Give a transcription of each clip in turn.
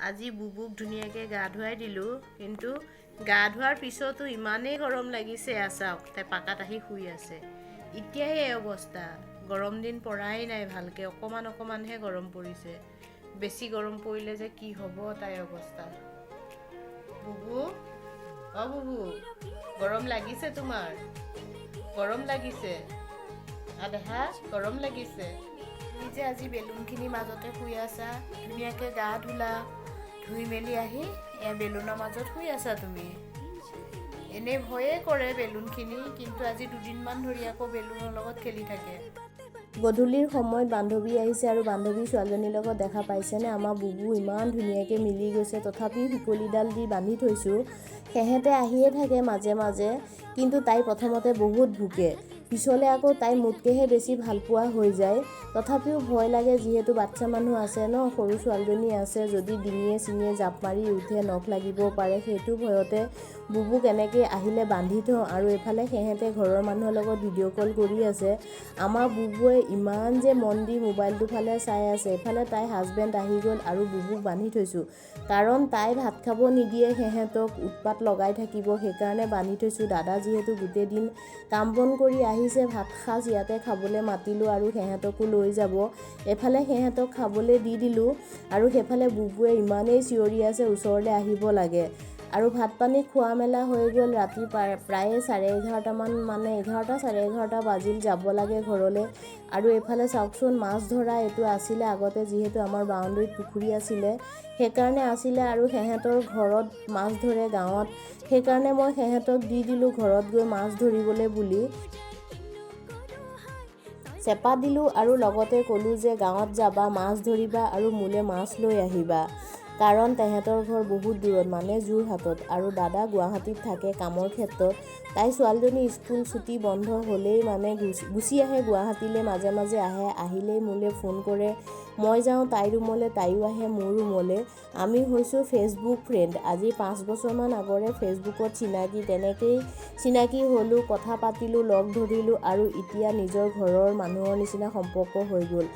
আজি বুবুক ধুনীয়াকৈ গা ধুৱাই দিলোঁ, কিন্তু গা ধোৱাৰ পিছতো ইমানেই গৰম লাগিছে। চাওক, তাই পাকাত আহি শুই আছে। এতিয়াই এই অৱস্থা। গৰম দিন পৰাই নাই ভালকৈ, অকণমানহে গৰম পৰিছে। বেছি গৰম পৰিলে যে কি হ'ব তাইৰ অৱস্থা। বুবু, অ বুবু, গৰম লাগিছে তোমাৰ? গৰম লাগিছে? দেহা গৰম লাগিছে? তুমি যে আজি বেলুনখিনিৰ মাজতে শুই আছা, ধুনীয়াকৈ গা ধুলা, ধুই মেলি আহি বেলুনৰ মাজত শুই আছা তুমি। এনেই ভয়ে কৰে বেলুনখিনি, কিন্তু আজি দুদিনমান ধৰি আকৌ বেলুনৰ লগত খেলি থাকে। গধূলিৰ সময়ত বান্ধৱী আহিছে আৰু বান্ধৱী ছোৱালীজনীৰ লগত দেখা পাইছেনে? আমাৰ বুবু ইমান ধুনীয়াকৈ মিলি গৈছে, তথাপিও শিকলিডাল দি বান্ধি থৈছোঁ। সেহেঁতে আহিয়ে থাকে মাজে মাজে, কিন্তু তাই প্ৰথমতে বহুত ভুকে, পিছলৈ আকৌ তাই মোতকৈহে বেছি ভাল পোৱা হৈ যায়। তথাপিও ভয় লাগে, যিহেতু বাচ্ছা মানুহ আছে ন, সৰু ছোৱালীজনী আছে, যদি ডিঙিয়ে চিঙিয়ে জাপ মাৰি উঠে, নখ লাগিবও পাৰে, সেইটো ভয়তে বুবুক এনেকৈ আহিলে বান্ধি থওঁ। আৰু এইফালে সেহেঁতে ঘৰৰ মানুহৰ লগত ভিডিঅ' কল কৰি আছে। আমাৰ বুবুৱে ইমান যে মন দি মোবাইলটোৰ ফালে চাই আছে। এইফালে তাইৰ হাজবেণ্ড আহি গ'ল আৰু বুবুক বান্ধি থৈছোঁ, কাৰণ তাই ভাত খাব নিদিয়ে, সেহেঁতক উৎপাত লগাই থাকিব, সেইকাৰণে বান্ধি থৈছোঁ। দাদা যিহেতু গোটেই দিন কাম বন কৰি আহিছে, ভাত সাজ ইয়াতে খাবলৈ মাতিলোঁ আৰু সেহেঁতকো লৈ যাব। এফালে সেহেঁতক খাবলৈ দি দিলোঁ, আৰু সেইফালে বুবুৱে ইমানেই চিঞৰি আছে ওচৰলৈ আহিব লাগে। আৰু ভাত পানী খোৱা মেলা হৈ গ'ল। ৰাতি প্ৰায়ে 11:30 মানে 11টা 11:30 বাজিল যাব লাগে ঘৰলৈ। আৰু এইফালে চাওকচোন, মাছ ধৰা এইটো আছিলে আগতে, যিহেতু আমাৰ বাউণ্ডেৰীত পুখুৰী আছিলে, সেইকাৰণে আছিলে। আৰু সেহেঁতৰ ঘৰত মাছ ধৰে গাঁৱত, সেইকাৰণে মই সেহেঁতক দি দিলোঁ ঘৰত গৈ মাছ ধৰিবলৈ বুলি। চেপা দিলোঁ আৰু লগতে ক'লোঁ যে গাঁৱত যাবা, মাছ ধৰিবা আৰু মোলৈ মাছ লৈ আহিবা, কাৰণ তেহেঁতৰ ঘৰ বহুত দূৰত, মানে যোৰহাটত, আৰু দাদা গুৱাহাটীত থাকে কামৰ ক্ষেত্ৰত। তাই ছোৱালীজনী স্কুল ছুটি বন্ধ হ'লেই মানে গুচি আহে গুৱাহাটীলৈ, মাজে মাজে আহে, আহিলেই মোলৈ ফোন কৰে, মই যাওঁ তাইৰ ৰুমলৈ, তাইও আহে মোৰ ৰুমলৈ। আমি হৈছোঁ ফেচবুক ফ্ৰেণ্ড। আজি 5 বছৰমান আগৰে ফেচবুকত চিনাকি, তেনেকেই চিনাকি হ'লোঁ, কথা পাতিলোঁ, লগ ধৰিলোঁ, আৰু এতিয়া নিজৰ ঘৰৰ মানুহৰ নিচিনা সম্পৰ্ক হৈ গ'ল।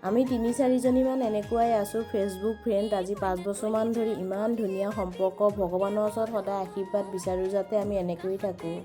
আমি 3-4 জনীমান এনেকুৱাই আছোঁ, ফেচবুক ফ্ৰেণ্ড। আজি 5 বছৰমান ধৰি ইমান ধুনীয়া সম্পৰ্ক। ভগৱানৰ ওচৰত সদায় আশীৰ্বাদ বিচাৰোঁ যাতে আমি এনেকৈয়ে থাকোঁ।